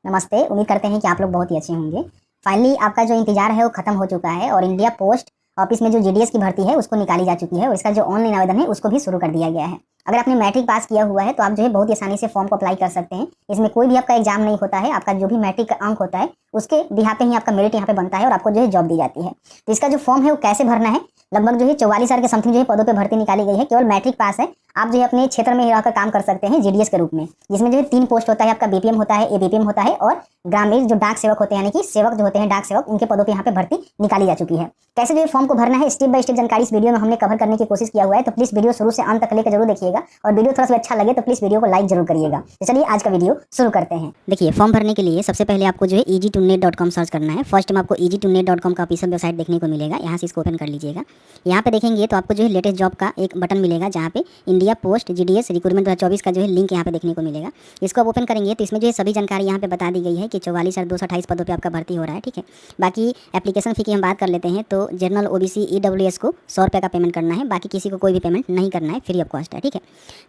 नमस्ते। उम्मीद करते हैं कि आप लोग बहुत ही अच्छे होंगे। फाइनली आपका जो इंतजार है वो खत्म हो चुका है और इंडिया पोस्ट ऑफिस में जो जीडीएस की भर्ती है उसको निकाली जा चुकी है और इसका जो ऑनलाइन आवेदन है उसको भी शुरू कर दिया गया है। अगर आपने मैट्रिक पास किया हुआ है तो आप जो है बहुत ही आसानी से फॉर्म को अप्लाई कर सकते हैं। इसमें कोई भी आपका एग्जाम नहीं होता है, आपका जो भी मैट्रिक का अंक होता है उसके बिहार पे ही आपका मेरिट यहाँ पे बनता है और आपको जो है जॉब दी जाती है। तो इसका जो फॉर्म है वो कैसे भरना है, लगभग जो है 44,000 के समथिंग जो है पदों पे भर्ती निकाली गई है। केवल मैट्रिक पास है, आप जो है अपने क्षेत्र में रहकर काम कर सकते हैं जीडीएस के रूप में, जिसमें जो है 3 पोस्ट होता है, आपका बीपीएम होता है, एबीपीएम होता है और ग्रामीण जो डाक सेवक होते हैं, यानी कि सेवक जो होते हैं डाक सेवक, उनके पदों पे यहाँ पे भर्ती निकाली जा चुकी है। कैसे जो फॉर्म को भरना है स्टेप बाय स्टेप जानकारी इस वीडियो में हमने कवर करने की कोशिश किया हुआ है, तो प्लीज वीडियो शुरू से अंत तक लेकर जरूर देखिएगा और वीडियो थोड़ा सा अच्छा लगे तो प्लीज वीडियो को लाइक जरूर करिएगा। तो चलिए आज का वीडियो शुरू करते हैं। देखिए, फॉर्म भरने के लिए सबसे पहले आपको जो है easy2net.com सर्च करना है। फर्स्ट में आपको easy2net.com का ऑफिशियल वेबसाइट देखने को मिलेगा, यहाँ से इसको ओपन कर लीजिएगा। यहाँ पे देखेंगे तो आपको जो है लेटेस्ट जॉब का एक बटन मिलेगा जहाँ पे इंडिया पोस्ट जीडीएस रिक्रूटमेंट 2024 का जो है लिंक यहाँ पे देखने को मिलेगा। इसको आप ओपन करेंगे तो इसमें जो है सभी जानकारी यहाँ पे बता दी गई है कि 44,228 पदों पे आपका भर्ती हो रहा है। ठीक है, बाकी एप्लीकेशन फी की हम बात कर लेते हैं तो जनरल ओबीसी ईडब्ल्यूएस को 100 रुपये का पेमेंट करना है, बाकी किसी को कोई भी पेमेंट नहीं करना है, फ्री ऑफ कॉस्ट है। ठीक है,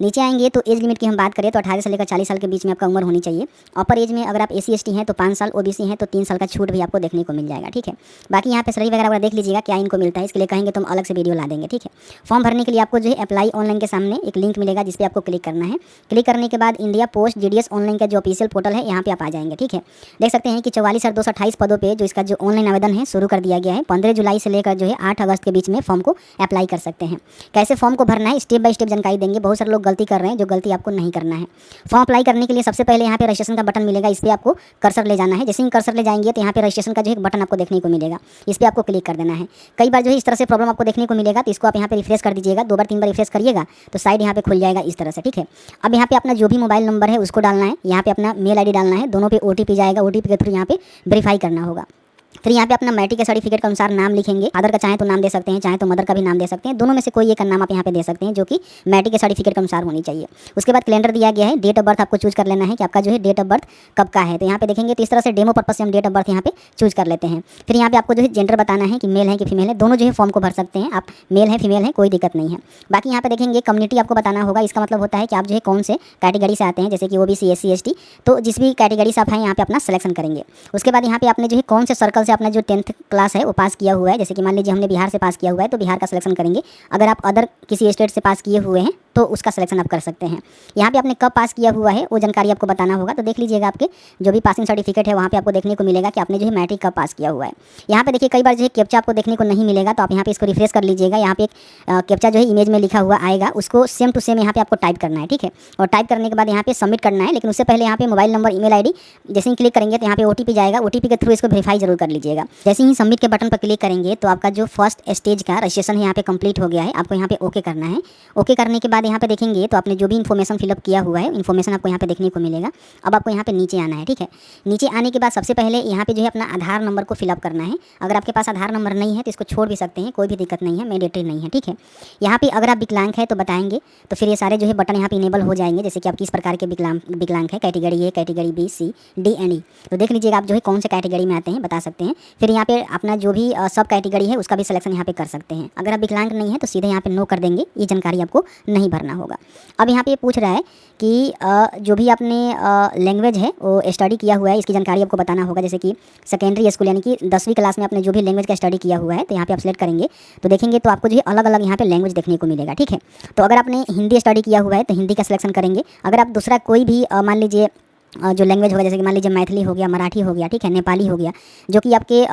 नीचे आएंगे तो एज लिमिट की हम बात करें तो 18 से लेकर 40 साल के बीच में आपका उम्र होनी चाहिए। अपर एज में अगर आप एसी एसटी हैं तो 5 साल, ओबीसी हैं तो 3 साल का छूट भी आपको देखने को मिल जाएगा। ठीक है, बाकी यहाँ पे सैलरी वगैरह देख लीजिएगा क्या इनको मिलता है, इसके लिए कहेंगे तो हम अलग से वीडियो ला देंगे। ठीक है, फॉर्म भरने के लिए आपको जो है अप्लाई ऑनलाइन के सामने एक लिंक मिलेगा जिस पे आपको क्लिक करना है। क्लिक करने के बाद इंडिया पोस्ट जीडीएस ऑनलाइन का जो ऑफिशियल पोर्टल है यहाँ पे आप आ जाएंगे। ठीक है, देख सकते हैं कि 44,228 पदों पे जो इसका जो ऑनलाइन आवेदन है शुरू कर दिया गया है। 15 जुलाई से लेकर जो है 8 अगस्त के बीच में फॉर्म को अप्लाई कर सकते हैं। कैसे फॉर्म को भरना है स्टेप बाय स्टेप जानकारी देंगे। बहुत सारे लोग गलती कर रहे हैं, जो गलती आपको नहीं करना है। फॉर्म अप्लाई करने के लिए सबसे पहले यहाँ पे रजिस्ट्रेशन का बटन मिलेगा, इस पर आपको कर्सर ले जाना है। जैसे ही कर्सर ले जाएंगे तो यहाँ पे रजिस्ट्रेशन का जो एक बटन आपको देखने को मिलेगा, इस पर आपको क्लिक कर देना है। कई बार जो है इस तरह से प्रॉब्लम आपको देखने को मिलेगा, तो इसको आप यहाँ पे रिफ्रेश कर दीजिएगा। 2 बार 3 बार रिफ्रेश करिएगा तो साइड यहाँ पे खुल जाएगा इस तरह से। ठीक है, अब यहाँ पे अपना जो भी मोबाइल नंबर है उसको डालना है, यहाँ पे अपना मेल आईडी डालना है, दोनों पे ओटीपी जाएगा, ओटीपी के थ्रू यहाँ पे वेरीफाई करना होगा। फिर यहाँ पे अपना मैट्रिक के सर्टिफिकेट के अनुसार नाम लिखेंगे। फादर का चाहे तो नाम दे सकते हैं, चाहे तो मदर का भी नाम दे सकते हैं, दोनों में से कोई एक नाम आप यहाँ पे दे सकते हैं जो कि मैट्रिक के सर्टिफिकेट के अनुसार होनी चाहिए। उसके बाद कैलेंडर दिया गया है, डेट ऑफ बर्थ आपको चूज कर लेना है कि आपका जो है डेट ऑफ बर्थ कब का है। तो यहाँ पे देखेंगे तो इस तरह से डेमो पर्पज से हम डेट ऑफ बर्थ यहाँ पे चूज कर लेते हैं। फिर यहाँ पे आपको जो है जेंडर बताना है कि मेल है कि फीमेल है, दोनों जो है फॉर्म को भर सकते हैं आप, मेल है फीमेल है कोई दिक्कत नहीं है। बाकी यहाँ पे देखेंगे कम्युनिटी आपको बताना होगा, इसका मतलब होता है कि आप जो है कौन से कैटेगरी से आते हैं, जैसे कि ओबीसी एससी एसटी, तो जिस भी कैटेगरी से आप हैं यहाँ पे अपना सिलेक्शन करेंगे। उसके बाद यहाँ पे आपने जो है कौन से सर्कल से अपना जो 10th क्लास है वो पास किया हुआ है, जैसे कि मान लीजिए हमने बिहार से पास किया हुआ है तो बिहार का सिलेक्शन करेंगे। अगर आप अदर किसी स्टेट से पास किए हुए हैं तो उसका सिलेक्शन आप कर सकते हैं। यहाँ पे आपने कब पास किया हुआ है वो जानकारी आपको बताना होगा। तो देख लीजिएगा आपके जो भी पासिंग सर्टिफिकेट है वहाँ पे आपको देखने को मिलेगा कि आपने जो है मैट्रिक कब पास किया हुआ है। यहाँ पे देखिए कई बार जो है कैप्चा आपको देखने को नहीं मिलेगा, तो आप यहाँ पे इसको रिफ्रेश कर लीजिएगा। यहाँ पे एक कैप्चा जो है इमेज में लिखा हुआ आएगा, उसको सेम टू सेम यहाँ पे आपको टाइप करना है। ठीक है, और टाइप करने के बाद यहाँ पे सबमिट करना है, लेकिन उससे पहले यहाँ पे मोबाइल नंबर ईमेल आईडी जैसे ही क्लिक करेंगे तो यहाँ पे ओटीपी जाएगा, ओटीपी के थ्रू इसको वेरीफाई जरूर कर लीजिएगा। जैसे ही सबमिट के बटन पर क्लिक करेंगे तो आपका जो फर्स्ट स्टेज का रजिस्ट्रेशन है यहाँ पे कंप्लीट हो गया है। आपको यहाँ पे ओके करना है। ओके करने के बाद यहाँ पे देखेंगे तो आपने जो भी इन्फॉर्मेशन फिलअप किया हुआ है, इन्फॉर्मेशन आपको यहाँ पे देखने को मिलेगा। अब आपको यहाँ पे नीचे आना है। ठीक है, नीचे आने के बाद सबसे पहले यहाँ पे जो है अपना आधार नंबर को फिलअप करना है। अगर आपके पास आधार नंबर नहीं है तो इसको छोड़ भी सकते हैं, कोई भी दिक्कत नहीं है, मैंडेटरी नहीं है। ठीक है, यहाँ पे अगर आप विकलांग है तो बताएंगे तो फिर ये सारे जो है बटन यहाँ पे इनेबल हो जाएंगे, जैसे कि आप किस प्रकार के विकलांग है, category A, category B, C, D and E. तो देख लीजिएगा आप जो है कौन से कैटेगरी में आते हैं बता सकते हैं। फिर यहाँ पे अपना जो भी सब कैटेगरी है उसका भी सिलेक्शन यहाँ पे कर सकते हैं। अगर आप विकलांग नहीं है तो सीधे यहाँ पे नो कर देंगे, ये जानकारी आपको नहीं भरना होगा। अब यहाँ पे पूछ रहा है कि जो भी आपने लैंग्वेज है वो स्टडी किया हुआ है, इसकी जानकारी आपको बताना होगा। जैसे कि सेकेंडरी स्कूल यानी कि 10वीं क्लास में आपने जो भी लैंग्वेज का स्टडी किया हुआ है तो यहाँ पे आप सेलेक्ट करेंगे तो देखेंगे तो आपको जो है अलग अलग यहाँ पे लैंग्वेज देखने को मिलेगा। ठीक है, तो अगर आपने हिंदी स्टडी किया हुआ है तो हिंदी का सिलेक्शन करेंगे। अगर आप दूसरा कोई भी मान लीजिए जो लैंग्वेज होगा, जैसे कि मान लीजिए मैथिली हो गया, मराठी हो गया, ठीक है, नेपाली हो गया, जो कि आपके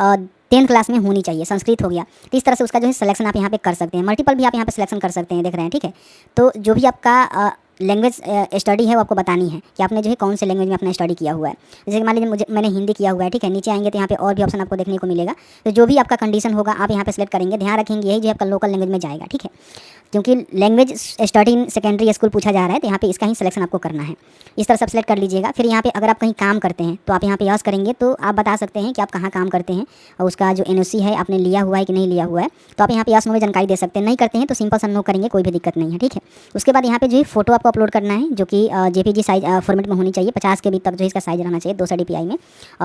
10th क्लास में होनी चाहिए, संस्कृत हो गया, तो इस तरह से उसका जो है सिलेक्शन आप यहाँ पे कर सकते हैं। मल्टीपल भी आप यहाँ पे सिलेक्शन कर सकते हैं, देख रहे हैं। ठीक है, तो जो भी आपका लैंग्वेज स्टडी है वो आपको बतानी है कि आपने जो है कौन से लैंग्वेज में अपना स्टडी किया हुआ है। जैसे कि मान लीजिए मैंने हिंदी किया हुआ है। ठीक है, नीचे आएंगे तो यहाँ पे और भी ऑप्शन आपको देखने को मिलेगा। तो जो भी आपका कंडीशन होगा आप यहाँ पे सेलेक्ट करेंगे। ध्यान रखेंगे यही जो आपका लोकल लैंग्वेज में जाएगा। ठीक है, क्योंकि language study in secondary school पूछा जा रहा है तो यहाँ पे इसका ही सिलेक्शन आपको करना है। इस तरह से सेलेक्ट कर लीजिएगा। फिर यहाँ पे अगर आप कहीं काम करते हैं तो आप यहाँ पे यस करेंगे तो आप बता सकते हैं कि आप कहाँ काम करते हैं और उसका जो एनओसी है आपने लिया हुआ है कि नहीं लिया हुआ है, तो आप यहाँ पे यस नो में जानकारी दे सकते हैं। नहीं करते हैं तो सिंपल सा नो करेंगे, कोई भी दिक्कत नहीं है। ठीक है, उसके बाद यहाँ पे जो है फोटो आपको अपलोड करना है, जो कि जेपीजी साइज फॉर्मेट में होनी चाहिए। 50 के बी तक जो है इसका साइज रहना चाहिए, 200 DPI में,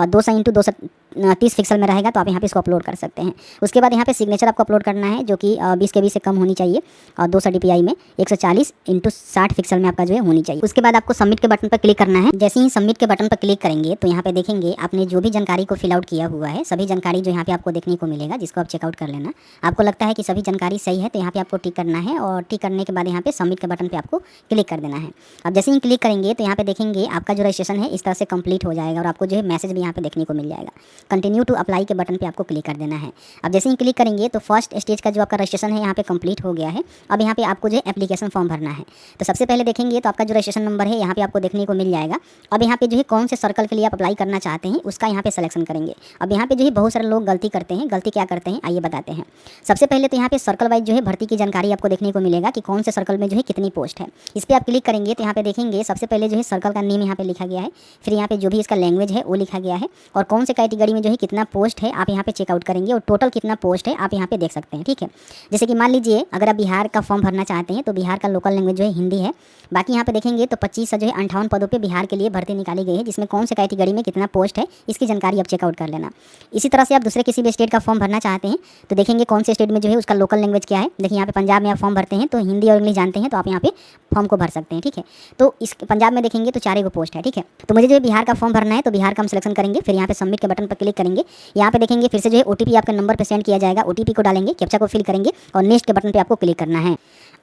200x230 पिक्सल में रहेगा, तो आप यहाँ पे इसको अपलोड कर सकते हैं। उसके बाद यहाँ पे सिग्नेचर आपको अपलोड करना है, जो कि 20 के बी से कम होनी चाहिए 200 DPI में 140x60 पिक्सल में आपका जो है होनी चाहिए। उसके बाद आपको सबमिट के बटन पर क्लिक करना है। जैसे ही सबमिट के बटन पर क्लिक करेंगे तो यहाँ पे देखेंगे आपने जो भी जानकारी को फिल आउट किया हुआ है, सभी जानकारी जो यहाँ पे आपको देखने को मिलेगा, जिसको आप चेकआउट कर लेना। आपको लगता है कि सभी जानकारी सही है तो यहाँ पे आपको टिक करना है और टिक करने के बाद यहाँ पे सबमिट के बटन पे आपको क्लिक कर देना है। अब जैसे ही क्लिक करेंगे तो यहाँ पे देखेंगे आपका जो रजिस्ट्रेशन है इस तरह से कंप्लीट हो जाएगा और आपको जो है मैसेज भी यहाँ पे देखने को मिल जाएगा। कंटिन्यू टू अप्लाई के बटन पे आपको क्लिक कर देना है। अब जैसे ही क्लिक करेंगे तो फर्स्ट स्टेज का जो आपका रजिस्ट्रेशन है यहाँ पे कंप्लीट हो गया है। अब यहाँ पे आपको जो है एप्लीकेशन फॉर्म भरना है। तो सबसे पहले देखेंगे तो आपका जो रजिस्ट्रेशन नंबर है यहाँ पे आपको देखने को मिल जाएगा। अब यहाँ पे जो है कौन से सर्कल के लिए आप अप्लाई करना चाहते हैं उसका यहाँ पे सिलेक्शन करेंगे। अब यहाँ पे जो है बहुत सारे लोग गलती करते हैं। गलती क्या करते हैं आइए बताते हैं। सबसे पहले तो यहाँ पे सर्कल वाइज जो है भर्ती की जानकारी आपको देखने को मिलेगा कि कौन से सर्कल में जो है कितनी पोस्ट है। इस पर आप क्लिक करेंगे तो यहाँ पे देखेंगे सबसे पहले जो है सर्कल का नेम यहाँ पे लिखा गया है, फिर यहाँ पे जो भी इसका लैंग्वेज है वो लिखा गया है और कौन से कैटेगरी में जो है कितना पोस्ट है आप यहाँ पे चेकआउट करेंगे और टोटल कितना पोस्ट है आप यहाँ पे देख सकते हैं। ठीक है, जैसे कि मान लीजिए अगर आप बिहार का फॉर्म भरना चाहते हैं तो बिहार का लोकल लैंग्वेज जो है हिंदी है। बाकी यहाँ पे देखेंगे तो 25 जो है 58 पदों पे बिहार के लिए भर्ती निकाली गई है, जिसमें कौन से कैटेगरी में कितना पोस्ट है इसकी जानकारी आप चेकआउट कर लेना। इसी तरह से आप दूसरे किसी भी स्टेट का फॉर्म भरना चाहते हैं तो देखेंगे कौन से स्टेट में जो है उसका लोकल लैंग्वेज क्या है। देखिए यहाँ पे पंजाब में आप फॉर्म भरते हैं तो हिंदी और इंग्लिश जानते हैं तो आप यहाँ पे फॉर्म को भर सकते हैं। ठीक है, तो इस पंजाब में देखेंगे तो 4 पोस्ट है। ठीक है, तो मुझे जो है बिहार का फॉर्म भरना है तो बिहार का हम सिलेक्शन करेंगे। फिर यहाँ पे सबमिट के बटन पर क्लिक करेंगे। यहाँ पे देखेंगे फिर से जो है OTP आपके नंबर पे सेंड किया जाएगा। OTP को डालेंगे, कैप्चा को फिल करेंगे और नेक्स्ट के बटन पे आपको क्लिक करना है।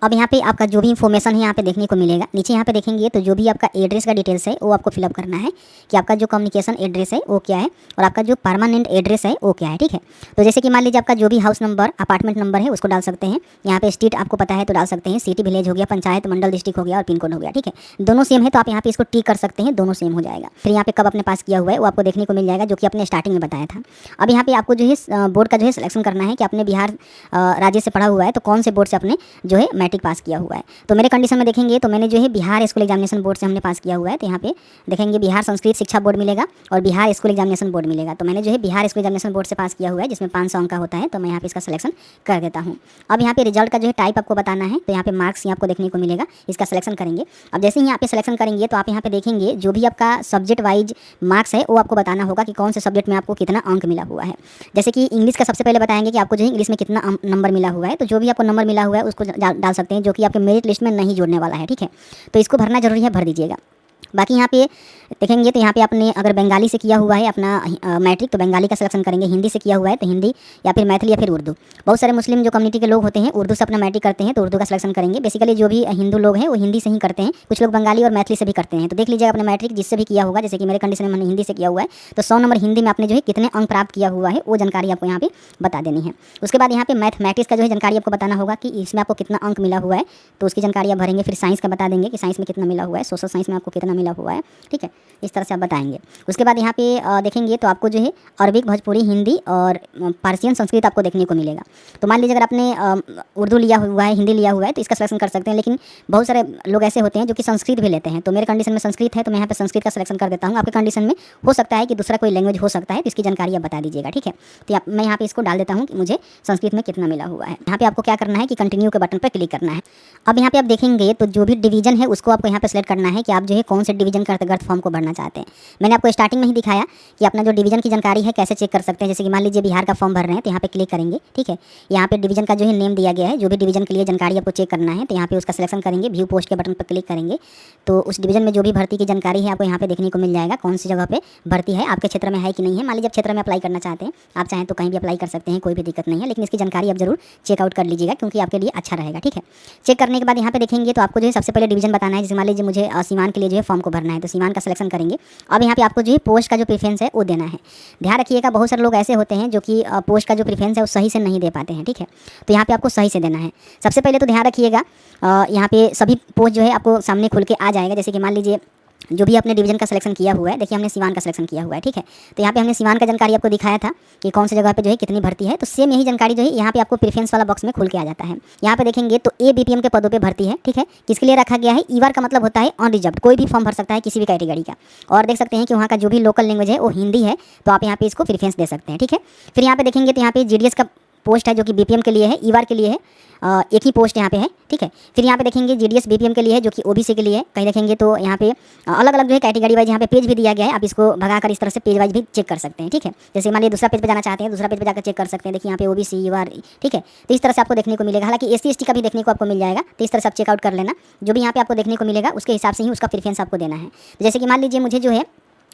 अब यहाँ पे आपका जो भी इन्फॉर्मेशन है यहाँ पे देखने को मिलेगा। नीचे यहाँ पे देखेंगे तो जो भी आपका एड्रेस का डिटेल्स है वो आपको फिलअप करना है कि आपका जो कम्युनिकेशन एड्रेस है वो क्या है और आपका जो परमानेंट एड्रेस है वो क्या है। ठीक है, तो जैसे कि मान लीजिए आपका जो भी हाउस नंबर अपार्टमेंट नंबर है उसको डाल सकते हैं। यहाँ पे स्टेट आपको पता है तो डाल सकते हैं, सिटी विलेज हो गया, पंचायत मंडल डिस्ट्रिक्ट हो गया और पिन कोड हो गया। ठीक है, दोनों सेम है तो आप यहाँ पे इसको टिक कर सकते हैं, दोनों सेम हो जाएगा। फिर यहाँ पे कब आपने पास किया हुआ है वो आपको देखने को मिल जाएगा, जो कि आपने स्टार्टिंग में बताया था। अब यहाँ पे आपको जो है बोर्ड का जो है सिलेक्शन करना है कि आपने बिहार राज्य से पढ़ा हुआ है तो कौन से बोर्ड से आपने जो है मैट्रिक पास किया हुआ है। तो मेरे कंडीशन में देखेंगे तो मैंने जो है बिहार स्कूल एग्जामिनेशन बोर्ड से हमने पास किया हुआ है। तो यहाँ पे देखेंगे बिहार संस्कृत शिक्षा बोर्ड मिलेगा और बिहार स्कूल एग्जामिनेशन बोर्ड मिलेगा। तो मैंने जो है बिहार स्कूल एग्जामिनेशन बोर्ड से पास किया हुआ है, जिसमें 500 अंक का होता है। तो मैं यहाँ पे इसका सिलेक्शन कर देता हूँ। अब यहाँ पे रिजल्ट का जो है टाइप आपको बताना है तो यहाँ पे मार्क्स आपको देखने को मिलेगा, इसका सिलेक्शन करेंगे। अब जैसे ही यहाँ पे सिलेक्शन करेंगे तो आप यहाँ पे देखेंगे जो भी आपका सब्जेक्ट वाइज मार्क्स है वो आपको बताना होगा कि कौन से सब्जेक्ट में आपको कितना अंक मिला हुआ है। जैसे कि इंग्लिश का सबसे पहले बताएंगे कि आपको जो है इंग्लिश में कितना नंबर मिला हुआ है। तो जो भी आपको नंबर मिला हुआ है उसको डाल सकते हैं, जो कि आपके मेरिट लिस्ट में नहीं जोड़ने वाला है। ठीक है, तो इसको भरना जरूरी है, भर दीजिएगा। बाकी यहाँ पे देखेंगे तो यहाँ पे आपने अगर बंगाली से किया हुआ है अपना मैट्रिक तो बंगाली का सिलेक्शन करेंगे, हिंदी से किया हुआ है तो हिंदी या फिर मैथिली या फिर उर्दू। बहुत सारे मुस्लिम जो कम्युनिटी के लोग होते हैं उर्दू से अपना मैट्रिक करते हैं तो उर्दू का सिलेक्शन करेंगे। बेसिकली जो भी हिंदू लोग हैं वो हिंदी से ही करते हैं, कुछ लोग बंगाली और मैथिली से भी करते हैं। तो देख लीजिएगा अपने मैट्रिक जिससे भी किया होगा, जैसे कि मेरे कंडीशन में मैंने हिंदी से किया हुआ है तो 100 नंबर हिंदी में आपने जो है कितने अंक प्राप्त किया हुआ है वो जानकारी आपको यहाँ पे बता देनी है। उसके बाद यहाँ पे मैथमेटिक्स का जो है जानकारी आपको बताना होगा कि इसमें आपको कितना अंक मिला हुआ है, तो उसकी जानकारी आप भरेंगे। फिर साइंस का बता देंगे कि साइंस में कितना मिला हुआ है, सोशल साइंस में आपको कितना मिला हुआ है। ठीक है, इस तरह से आप बताएंगे। उसके बाद यहाँ पे देखेंगे तो आपको जो है अरबिक, भोजपुरी, हिंदी और पारसियन संस्कृत आपको देखने को मिलेगा। तो मान लीजिए अगर आपने उर्दू लिया हुआ है, हिंदी लिया हुआ है तो इसका सिलेक्शन कर सकते हैं। लेकिन बहुत सारे लोग ऐसे होते हैं जो कि संस्कृत भी लेते हैं। तो मेरे कंडीशन में संस्कृत है तो मैं यहाँ पे संस्कृत का सिलेक्शन कर देता हूँ। आपके कंडीशन में हो सकता है कि दूसरा कोई लैंग्वेज हो सकता है, तो इसकी जानकारी आप बता दीजिएगा। ठीक है, तो मैं यहाँ पे इसको डाल देता हूँ कि मुझे संस्कृत में कितना मिला हुआ है। यहाँ पे आपको क्या करना है कि कंटिन्यू के बटन पर क्लिक करना है। अब यहाँ पे आप देखेंगे तो जो भी डिवीजन है उसको आपको यहाँ पे सेलेक्ट करना है कि आप जो है कौन से डिवीजन के अंतर्गत फॉर्म को भरना चाहते हैं। मैंने आपको स्टार्टिंग में ही दिखाया कि अपना जो डिवीजन की जानकारी है कैसे चेक कर सकते हैं। जैसे कि मान लीजिए बिहार का फॉर्म भर रहे हैं तो यहाँ पे क्लिक करेंगे। ठीक है, यहाँ पे डिवीजन का जो है नेम दिया गया है, जो भी डिवीजन के लिए जानकारी आपको चेक करना है तो यहाँ पे उसका सिलेक्शन करेंगे। व्यू पोस्ट के बटन पर क्लिक करेंगे तो उस डिवीजन में जो भी भर्ती की जानकारी है आपको यहाँ पे देखने को मिल जाएगा, कौन सी जगह पे भर्ती है, आपके क्षेत्र में है कि नहीं है। मान लीजिए आप क्षेत्र में अप्लाई करना चाहते हैं, आप चाहें तो कहीं भी अप्लाई कर सकते हैं, कोई भी दिक्कत नहीं है। लेकिन इसकी जानकारी आप जरूर चेकआउट कर लीजिएगा क्योंकि आपके लिए अच्छा रहेगा। ठीक है, चेक करने के बाद यहाँ पे देखेंगे तो आपको जो है सबसे पहले डिवीजन बताना है। जैसे मान लीजिए मुझे सीवान के लिए जो है फॉर्म को भरना है तो सीवान का सिलेक्शन करेंगे। अब यहाँ पे आपको जो है पोस्ट का जो प्रेफरेंस है वो देना है। ध्यान रखिएगा बहुत सारे लोग ऐसे होते हैं जो कि पोस्ट का जो प्रेफरेंस है वो सही से नहीं दे पाते हैं। ठीक है, तो यहाँ पे आपको सही से देना है। सबसे पहले तो ध्यान रखिएगा यहाँ पे सभी पोस्ट जो है आपको सामने खुल के आ जाएगा। जैसे कि मान लीजिए जो भी आपने डिवीजन का सिलेक्शन किया हुआ है, देखिए हमने सीवान का सिलेक्शन किया हुआ है। ठीक है, तो यहाँ पे हमने सीवान का जानकारी आपको दिखाया था कि कौन सी जगह पे जो है कितनी भर्ती है। तो सेम यही जानकारी जो है यहाँ पे आपको प्रेफरेंस वाला बॉक्स में खुल के आ जाता है। यहाँ पे देखेंगे तो ABPM के पदों पे भर्ती है। ठीक है, किसके लिए रखा गया है, ईवार का मतलब होता है अनरिजर्व्ड, कोई भी फॉर्म भर सकता है किसी भी कैटेगरी का। और देख सकते हैं कि वहाँ का जो भी लोकल लैंग्वेज है वो हिंदी है तो आप यहाँ पे इसको प्रेफरेंस दे सकते हैं। ठीक है, फिर यहाँ पे देखेंगे तो यहाँ पे GDS का पोस्ट है जो कि बीपीएम के लिए है, ईवार के लिए है, एक ही पोस्ट यहाँ पे है, ठीक है। फिर यहाँ पे देखेंगे जीडीएस बीपीएम के लिए है जो कि ओबीसी के लिए है। कहीं देखेंगे तो यहाँ पे अलग अलग जो है कैटेगरी वाइज यहाँ पे पेज भी दिया गया है। आप इसको भगाकर इस तरह से पेज वाइज भी चेक कर सकते हैं, ठीक है। जैसे मान लीजिए दूसरा पेज पे जाना चाहते हैं, दूसरा पेज पे जाकर चेक कर सकते हैं। देखिए यहाँ पे ओबीसी ईवार, ठीक है। तो इस तरह से आपको देखने को मिलेगा। हालांकि एससी एसटी का भी देखने को आपको मिल जाएगा, तो इस तरह से आप चेकआउट कर लेना। जो भी यहाँ पे आपको देखने को मिलेगा उसके हिसाब से ही उसका प्रेफरेंस आपको देना है। जैसे कि मान लीजिए मुझे जो है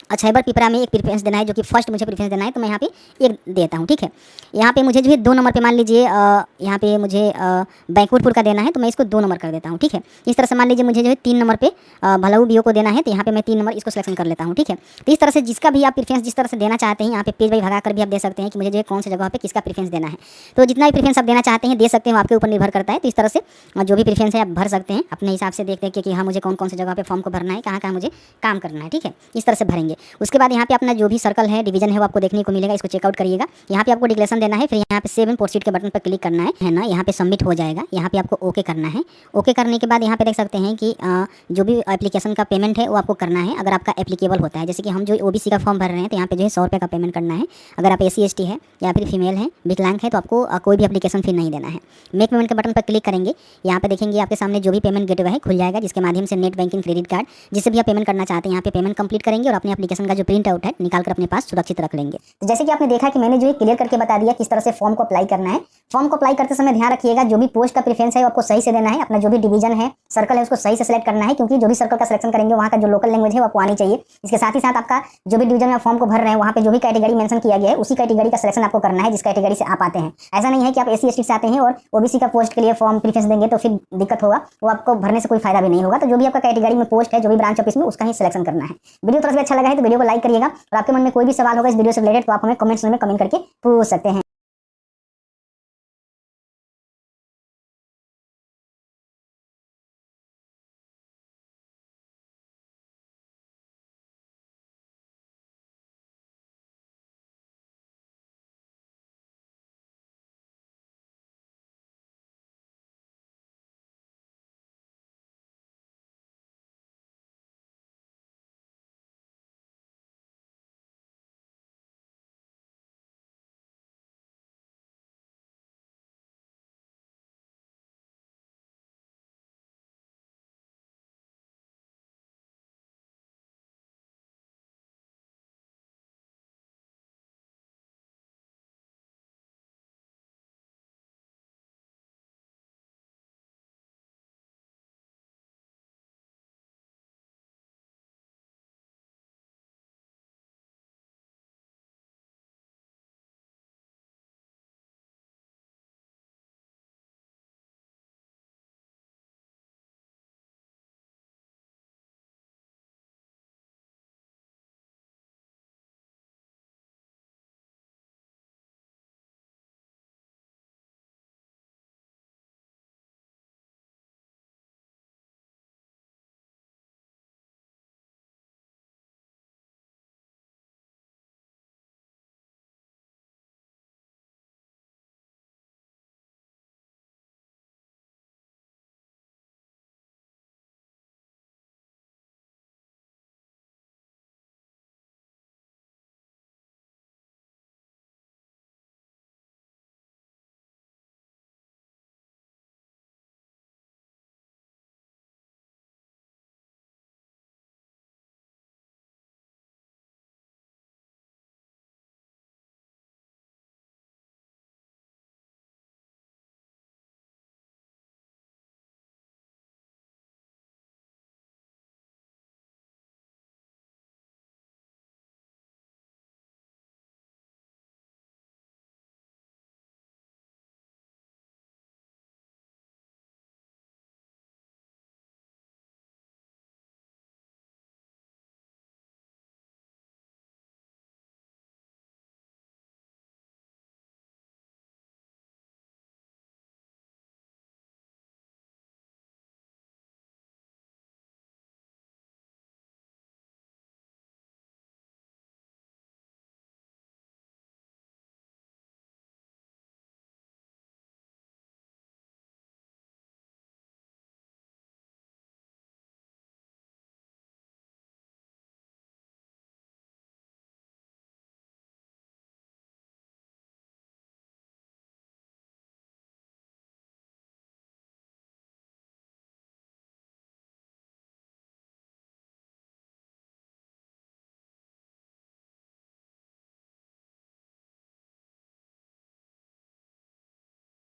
अछैबर पिपरा में एक प्रेफरेंस देना है, जो कि फर्स्ट मुझे प्रेफरेंस देना है, तो मैं यहाँ पे एक देता हूँ, ठीक है। यहाँ पे मुझे जो है 2 नंबर पे मान लीजिए यहाँ पे मुझे बैंकुरपुर का देना है, तो मैं इसको 2 नंबर कर देता हूँ, ठीक है। इस तरह से मान लीजिए मुझे जो है 3 नंबर पे भलाऊ बीओ को देना है, तो यहाँ पे मैं 3 नंबर इसको सिलेक्शन कर लेता हूँ, ठीक है। तो इस तरह से जिसका भी आप प्रेफरेंस जिस तरह से देना चाहते हैं, यहाँ पे पेज वाइज भगा कर भी आप दे सकते हैं कि मुझे जो है कौन सी जगह पे किसका प्रेफरेंस देना है। तो जितना भी प्रेफरेंस आप देना चाहते हैं दे सकते हैं, आपके ऊपर निर्भर करता है। तो इस तरह से जो भी प्रेफरेंस है आप भर सकते हैं अपने हिसाब से, देख देख के कि हाँ मुझे कौन कौन सी जगह पे फॉर्म को भरना है, कहाँ कहाँ मुझे काम करना है, ठीक है। इस तरह से भरेंगे। उसके बाद यहाँ पे अपना जो भी सर्कल है, डिवीजन है, वो आपको देखने को मिलेगा। इसको चेकआउट करिएगा। यहाँ पे आपको डिक्लेरेशन देना है, फिर यहाँ पे सेव एंड प्रोसीड के बटन पर क्लिक करना है ना। यहाँ पे सबमिट हो जाएगा। यहाँ पे आपको ओके करना है। ओके करने के बाद यहाँ पे देख सकते हैं कि जो भी एप्लीकेशन का पेमेंट है वो आपको करना है, अगर आपका एप्लीकेबल होता है। जैसे कि हम जो ओबीसी का फॉर्म भर रहे हैं, तो यहाँ पे जो है 100 रुपये का पेमेंट करना है। अगर आप एससी एसटी है या फिर फीमेल है, विकलांग है, तो आपको कोई भी एप्लीकेशन फी नहीं देना है। मेक पेमेंट के बटन पर क्लिक करेंगे। यहाँ पे देखेंगे आपके सामने जो भी पेमेंट गेटवे है खुल जाएगा, जिसके माध्यम से नेट बैंकिंग, क्रेडिट कार्ड, जिससे भी आप पेमेंट करना चाहते हैं, यहाँ पे पेमेंट कंप्लीट करेंगे और अपने एप्लीकेशन का जो प्रिंट आउट है निकाल कर अपने पास सुरक्षित रख लेंगे। तो जैसे कि आपने देखा कि मैंने जो है क्लियर करके बता दिया किस तरह से फॉर्म को अप्लाई करना है। फॉर्म को अप्लाई करते समय ध्यान रखिएगा जो भी पोस्ट का प्रेफरेंस है वो आपको सही से देना है। अपना जो भी डिवीजन है, सर्कल है, उसको सही से सिलेक्ट करना है, क्योंकि जो भी सर्कल का सिलेक्शन करेंगे वहाँ का जो लोकल लैंग्वेज है वो आपको आनी चाहिए। इसके साथ ही साथ आपका जो भी डिवीजन में फॉर्म को भर रहे हैं वहाँ पे जो भी कैटेगरी मेंशन किया गया है उसी कैटेगरी का सिलेक्शन आपको करना है जिस कैटेगरी से आप आते हैं। ऐसा नहीं है कि आप एससी एसटी से आते हैं और ओबीसी का पोस्ट के लिए फॉर्म प्रेफरेंस देंगे तो फिर दिक्कत होगा, वो आपको भरने से कोई फायदा भी नहीं होगा। तो जो भी आपका कैटेगरी में पोस्ट है, जो भी ब्रांच ऑफिस में, उसका ही सिलेक्शन करना है। वीडियो थोड़ा सा अच्छा लगा है तो वीडियो को लाइक करिएगा, और आपके मन में कोई भी सवाल होगा इस वीडियो से रिलेटेड तो आप हमें कमेंट्स में कमेंट करके पूछ सकते हैं।